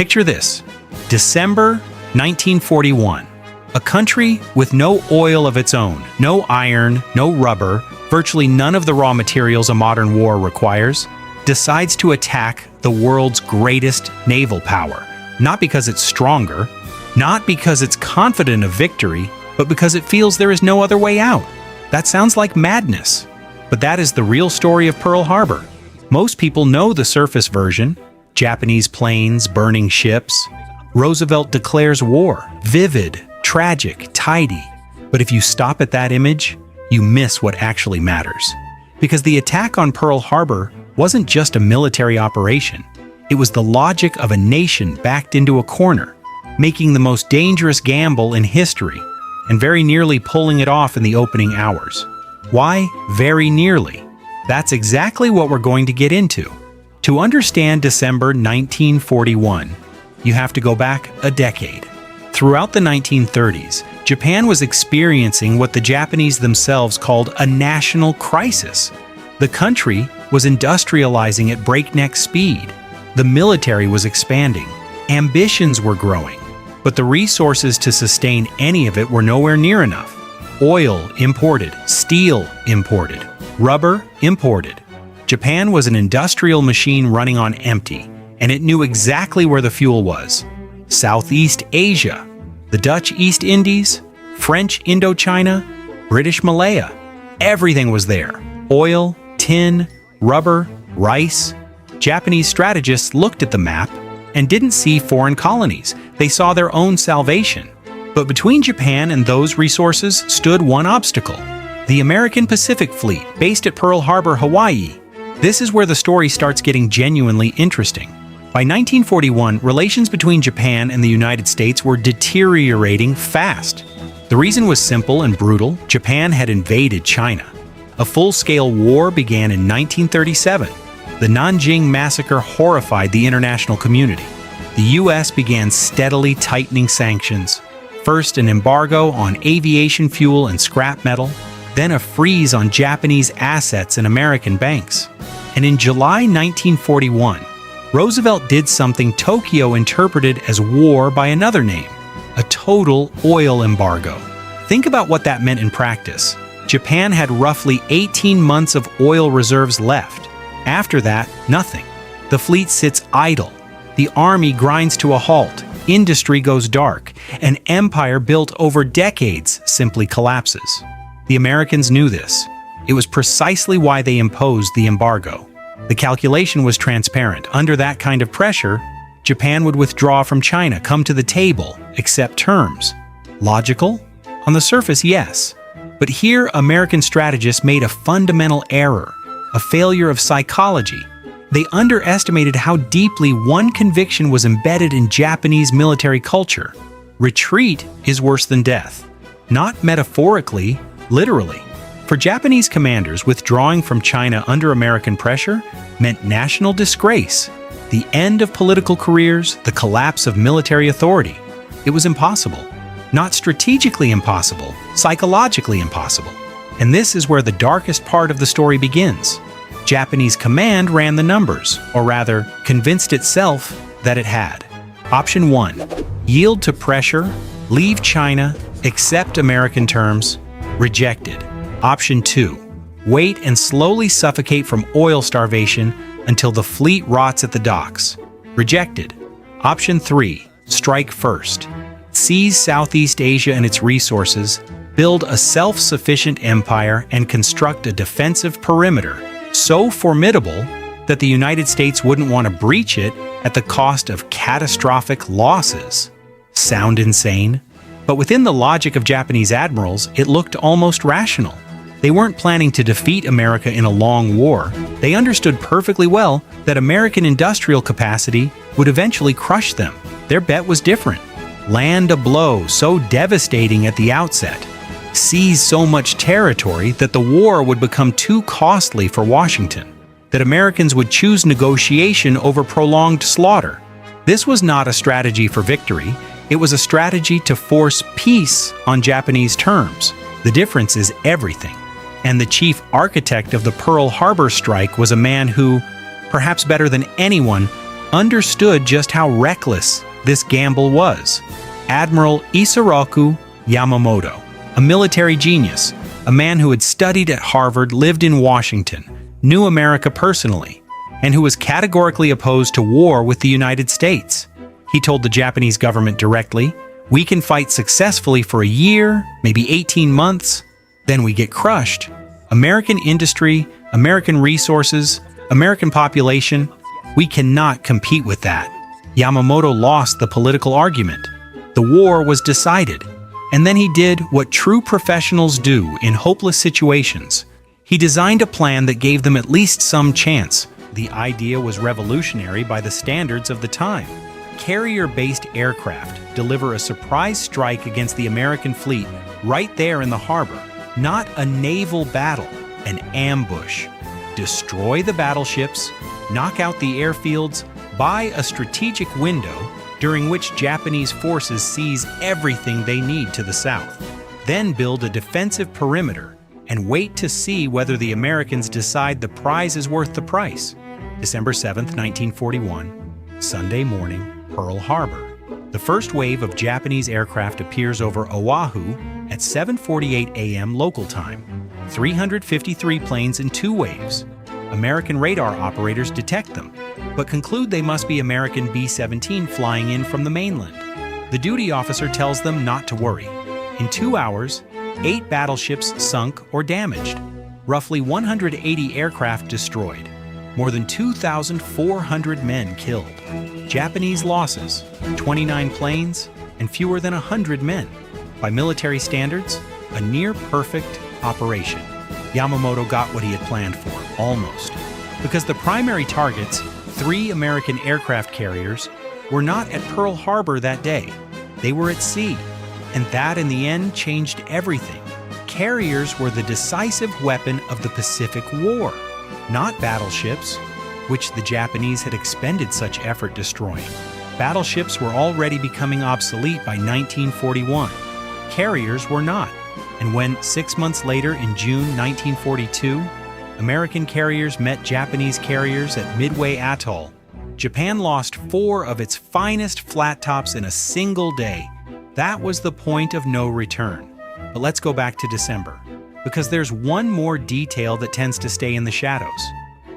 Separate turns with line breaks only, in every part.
Picture this: December 1941. A country with no oil of its own, no iron, no rubber, virtually none of the raw materials a modern war requires, decides to attack the world's greatest naval power. Not because it's stronger, not because it's confident of victory, but because it feels there is no other way out. That sounds like madness. But that is the real story of Pearl Harbor. Most people know the surface version: Japanese planes, burning ships. Roosevelt declares war, vivid, tragic, tidy. But if you stop at that image, you miss what actually matters. Because the attack on Pearl Harbor wasn't just a military operation. It was the logic of a nation backed into a corner, making the most dangerous gamble in history, and very nearly pulling it off in the opening hours. Why very nearly? That's exactly what we're going to get into. To understand December 1941, you have to go back a decade. Throughout the 1930s, Japan was experiencing what the Japanese themselves called a national crisis. The country was industrializing at breakneck speed. The military was expanding. Ambitions were growing. But the resources to sustain any of it were nowhere near enough. Oil imported, steel imported, rubber imported. Japan was an industrial machine running on empty, and it knew exactly where the fuel was. Southeast Asia, the Dutch East Indies, French Indochina, British Malaya. Everything was there. Oil, tin, rubber, rice. Japanese strategists looked at the map and didn't see foreign colonies. They saw their own salvation. But between Japan and those resources stood one obstacle: the American Pacific Fleet, based at Pearl Harbor, Hawaii. This is where the story starts getting genuinely interesting. By 1941, relations between Japan and the United States were deteriorating fast. The reason was simple and brutal: Japan had invaded China. A full-scale war began in 1937. The Nanjing Massacre horrified the international community. The U.S. began steadily tightening sanctions. First an embargo on aviation fuel and scrap metal, then a freeze on Japanese assets and American banks. And in July 1941, Roosevelt did something Tokyo interpreted as war by another name: a total oil embargo. Think about what that meant in practice. Japan had roughly 18 months of oil reserves left. After that, nothing. The fleet sits idle. The army grinds to a halt. Industry goes dark. An empire built over decades simply collapses. The Americans knew this. It was precisely why they imposed the embargo. The calculation was transparent. Under that kind of pressure, Japan would withdraw from China, come to the table, accept terms. Logical? On the surface, yes. But here, American strategists made a fundamental error, a failure of psychology. They underestimated how deeply one conviction was embedded in Japanese military culture: retreat is worse than death. Not metaphorically, literally. For Japanese commanders, withdrawing from China under American pressure meant national disgrace, the end of political careers, the collapse of military authority. It was impossible. Not strategically impossible, psychologically impossible. And this is where the darkest part of the story begins. Japanese command ran the numbers, or rather, convinced itself that it had. Option 1. Yield to pressure, leave China, accept American terms. Rejected. Option 2. Wait and slowly suffocate from oil starvation until the fleet rots at the docks. Rejected. Option 3. Strike first. Seize Southeast Asia and its resources, build a self-sufficient empire, and construct a defensive perimeter so formidable that the United States wouldn't want to breach it at the cost of catastrophic losses. Sound insane? But within the logic of Japanese admirals, it looked almost rational. They weren't planning to defeat America in a long war. They understood perfectly well that American industrial capacity would eventually crush them. Their bet was different. Land a blow so devastating at the outset, seize so much territory that the war would become too costly for Washington, that Americans would choose negotiation over prolonged slaughter. This was not a strategy for victory. It was a strategy to force peace on Japanese terms. The difference is everything. And the chief architect of the Pearl Harbor strike was a man who, perhaps better than anyone, understood just how reckless this gamble was. Admiral Isoroku Yamamoto, a military genius, a man who had studied at Harvard, lived in Washington, knew America personally, and who was categorically opposed to war with the United States. He told the Japanese government directly, "We can fight successfully for a year, maybe 18 months, then we get crushed. American industry, American resources, American population, we cannot compete with that." Yamamoto lost the political argument. The war was decided, and then he did what true professionals do in hopeless situations. He designed a plan that gave them at least some chance. The idea was revolutionary by the standards of the time. Carrier-based aircraft deliver a surprise strike against the American fleet right there in the harbor. Not a naval battle, an ambush. Destroy the battleships, knock out the airfields, buy a strategic window during which Japanese forces seize everything they need to the south. Then build a defensive perimeter and wait to see whether the Americans decide the prize is worth the price. December 7, 1941, Sunday morning, Pearl Harbor. The first wave of Japanese aircraft appears over Oahu at 7:48 a.m. local time. 353 planes in two waves. American radar operators detect them, but conclude they must be American B-17 flying in from the mainland. The duty officer tells them not to worry. In 2 hours, 8 battleships sunk or damaged, roughly 180 aircraft destroyed, more than 2,400 men killed. Japanese losses, 29 planes and fewer than 100 men. By military standards, a near-perfect operation. Yamamoto got what he had planned for, almost. Because the primary targets, 3 American aircraft carriers, were not at Pearl Harbor that day. They were at sea, and that in the end changed everything. Carriers were the decisive weapon of the Pacific War, not battleships, which the Japanese had expended such effort destroying. Battleships were already becoming obsolete by 1941. Carriers were not. And when 6 months later, in June 1942, American carriers met Japanese carriers at Midway Atoll, Japan lost 4 of its finest flat tops in a single day. That was the point of no return. But let's go back to December, because there's one more detail that tends to stay in the shadows.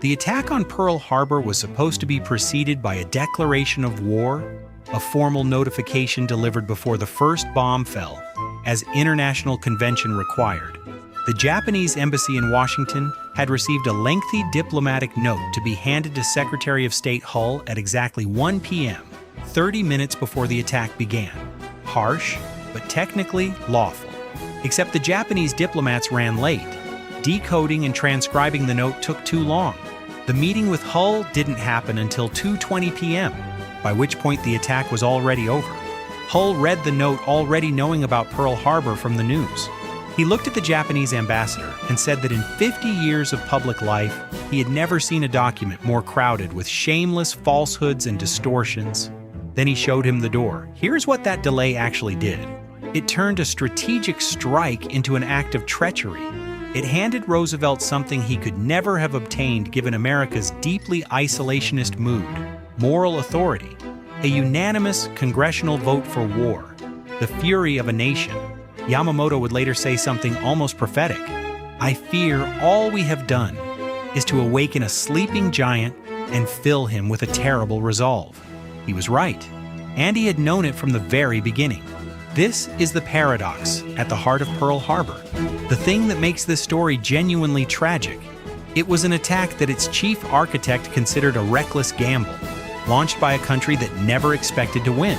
The attack on Pearl Harbor was supposed to be preceded by a declaration of war, a formal notification delivered before the first bomb fell, as international convention required. The Japanese embassy in Washington had received a lengthy diplomatic note to be handed to Secretary of State Hull at exactly 1 p.m., 30 minutes before the attack began. Harsh, but technically lawful. Except the Japanese diplomats ran late. Decoding and transcribing the note took too long. The meeting with Hull didn't happen until 2:20 p.m., by which point the attack was already over. Hull read the note already knowing about Pearl Harbor from the news. He looked at the Japanese ambassador and said that in 50 years of public life, he had never seen a document more crowded with shameless falsehoods and distortions. Then he showed him the door. Here's what that delay actually did. It turned a strategic strike into an act of treachery. It handed Roosevelt something he could never have obtained given America's deeply isolationist mood: moral authority, a unanimous congressional vote for war, the fury of a nation. Yamamoto would later say something almost prophetic. "I fear all we have done is to awaken a sleeping giant and fill him with a terrible resolve." He was right, and he had known it from the very beginning. This is the paradox at the heart of Pearl Harbor, the thing that makes this story genuinely tragic. It was an attack that its chief architect considered a reckless gamble, launched by a country that never expected to win.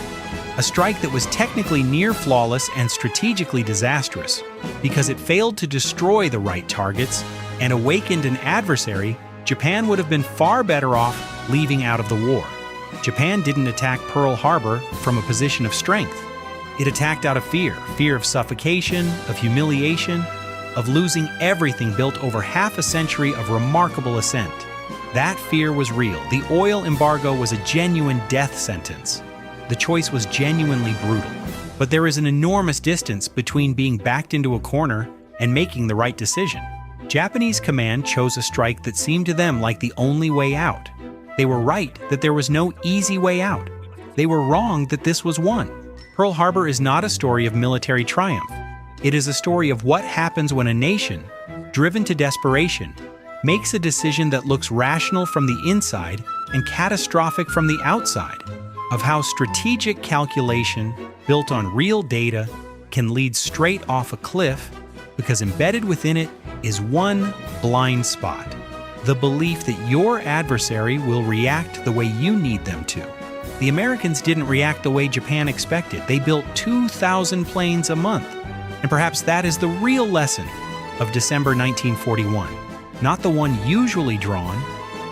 A strike that was technically near flawless and strategically disastrous because it failed to destroy the right targets and awakened an adversary Japan would have been far better off leaving out of the war. Japan didn't attack Pearl Harbor from a position of strength. It attacked out of fear of suffocation, of humiliation, of losing everything built over half a century of remarkable ascent. That fear was real. The oil embargo was a genuine death sentence. The choice was genuinely brutal. But there is an enormous distance between being backed into a corner and making the right decision. Japanese command chose a strike that seemed to them like the only way out. They were right that there was no easy way out. They were wrong that this was one. Pearl Harbor is not a story of military triumph. It is a story of what happens when a nation, driven to desperation, makes a decision that looks rational from the inside and catastrophic from the outside, of how strategic calculation, built on real data, can lead straight off a cliff because embedded within it is one blind spot: the belief that your adversary will react the way you need them to. The Americans didn't react the way Japan expected. They built 2,000 planes a month. And perhaps that is the real lesson of December 1941. Not the one usually drawn,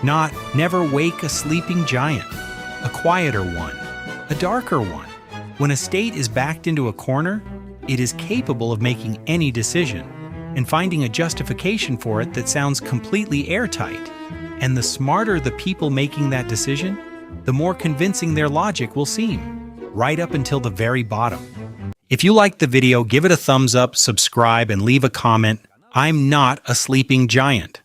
not never wake a sleeping giant, a quieter one, a darker one. When a state is backed into a corner, it is capable of making any decision and finding a justification for it that sounds completely airtight. And the smarter the people making that decision, the more convincing their logic will seem, right up until the very bottom. If you liked the video, give it a thumbs up, subscribe, and leave a comment. I'm not a sleeping giant.